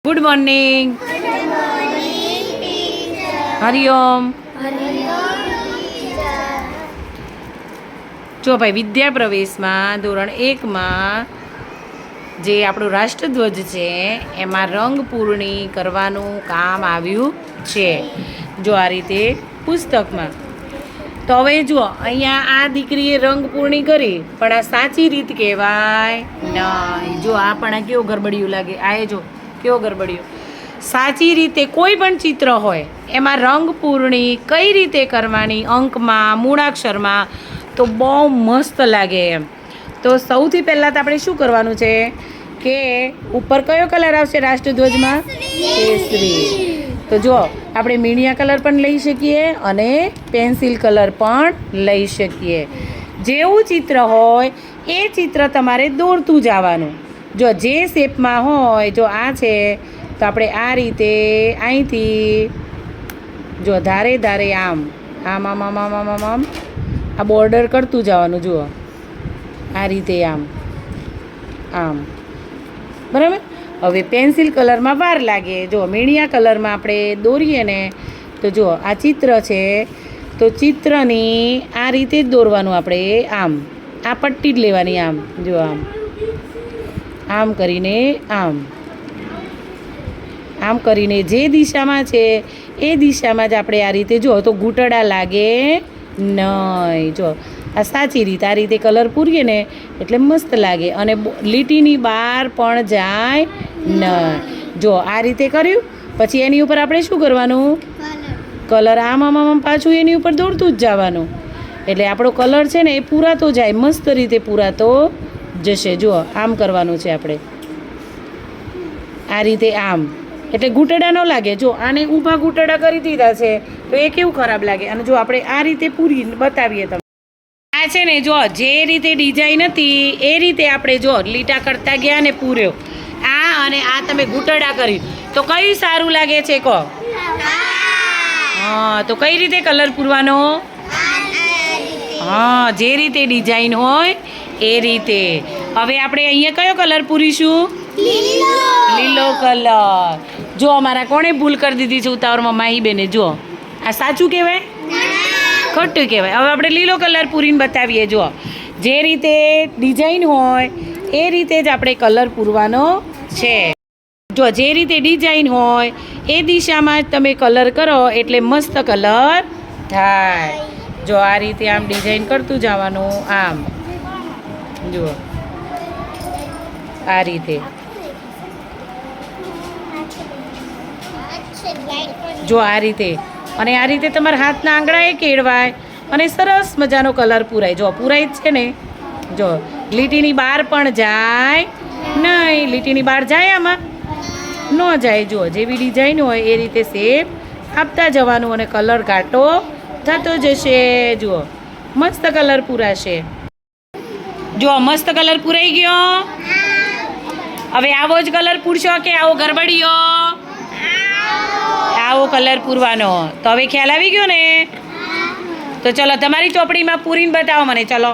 Good morning. Hariom. જો ભાઈ, વિદ્યા પ્રવેશમાં ધોરણ 1માં જે આપણો રાષ્ટ્રધ્વજ છે એમાં રંગ પૂર્ણી કરવાનું કામ આવ્યું છે. જો આ રીતે પુસ્તકમાં. તો હવે જુઓ, અહીંયા આ દીકરીએ રંગ પૂર્ણી કરી, પણ આ સાચી રીત કહેવાય નહીં. જો આ પણ કેવો ગરબડિયું લાગે. આ જો કેવો ગરબડિયું. સાચી રીતે કોઈ પણ ચિત્ર હોય એમાં રંગ પૂર્ણી કઈ રીતે કરવાની, અંકમાં, મૂળાક્ષરમાં, તો બહુ મસ્ત લાગે એમ. તો સૌથી પહેલાં તો આપણે શું કરવાનું છે કે ઉપર કયો કલર આવશે રાષ્ટ્રધ્વજમાં? કેસરી. તો જો આપણે મીણિયા કલર પણ લઈ શકીએ અને પેન્સિલ કલર પણ લઈ શકીએ. જેવું ચિત્ર હોય એ ચિત્ર તમારે દોરતું જવાનું. જો જે શેપમાં હોય, જો આ છે તો આપણે આ રીતે અહીંથી જો ધારે ધારે આમ આમ આમ આમ આમ આમ આમ આમ આ બોર્ડર કરતું જવાનું. જુઓ આ રીતે આમ આમ, બરાબર. હવે પેન્સિલ કલરમાં વાર લાગે. જો મીણિયા કલરમાં આપણે દોરીએ ને તો જો આ ચિત્ર છે, તો ચિત્રની આ રીતે જ દોરવાનું. આપણે આમ આ પટ્ટી જ લેવાની. આમ જો આમ આમ કરીને આમ આમ કરીને જે દિશામાં છે એ દિશામાં જ આપણે આ રીતે જો તો ઘૂંટડા લાગે નહીં. જો આ સાચી રીત. આ રીતે કલર પૂરીએ ને એટલે મસ્ત લાગે અને લીટીની બહાર પણ જાય નહીં. જો આ રીતે કર્યું, પછી એની ઉપર આપણે શું કરવાનું? કલર આમ આમ આમ પાછું એની ઉપર દોડતું જ જવાનું. એટલે આપણો કલર છે ને એ પૂરાતો જાય, મસ્ત રીતે પૂરાતો જશે. જુઓ આમ કરવાનું છે આપણે આ રીતે આમ, એટલે ઘૂંટડા ન લાગે. જો આને ઊભા ઘૂંટડા કરી દીધા છે તો એ કેવું ખરાબ લાગે. અને જો આપણે આ રીતે પૂરી બતાવીએ તમે, આ છે ને જો જે રીતે ડિઝાઇન હતી એ રીતે આપણે જો લીટા કરતા ગયા ને પૂર્યો આ, અને આ તમે ઘૂંટડા કર્યું તો કયું સારું લાગે છે કહો? હા, તો કઈ રીતે કલર પૂરવાનો? હા, જે રીતે ડિઝાઇન હોય એ રીતે. હવે આપણે અહીંયા કયો કલર પૂરીશું? લીલો કલર. જો અમારા કોણે ભૂલ કરી દીધી છે ઉતાવળમાં? માહી બેને. જો આ સાચું કહેવાય? ખોટું કહેવાય. હવે આપણે લીલો કલર પૂરીને બતાવીએ. જો જે રીતે ડિઝાઇન હોય એ રીતે જ આપણે કલર પૂરવાનો છે. જો જે રીતે ડિઝાઇન હોય એ દિશામાં જ તમે કલર કરો એટલે મસ્ત કલર થાય. જો આ રીતે આમ ડિઝાઇન કરતું જવાનું. આમ જુઓ આ રીતે. જો આ રીતે. અને આ રીતે તમારા હાથના આંગળાએ કેળવાય અને સરસ મજાનો કલર પૂરાય. જો પૂરાય જ છે ને. જો લીટીની બહાર પણ જાય નહીં. લીટીની બહાર જાય આમાં ન જાય. જો જેવી ડિઝાઇન હોય એ રીતે શેપ આપતા જવાનું અને કલર ઘાટો થતો જશે. જુઓ મસ્ત કલર પૂરાશે. જો મસ્ત કલર પૂરાઈ ગયો. હવે આવો જ કલર પૂરશો કે આવો ગરબડિયો? આવો કલર પૂરવાનો. તો હવે ખ્યાલ આવી ગયો ને? તો ચલો તમારી ચોપડીમાં પૂરીને બતાવો મને. ચલો.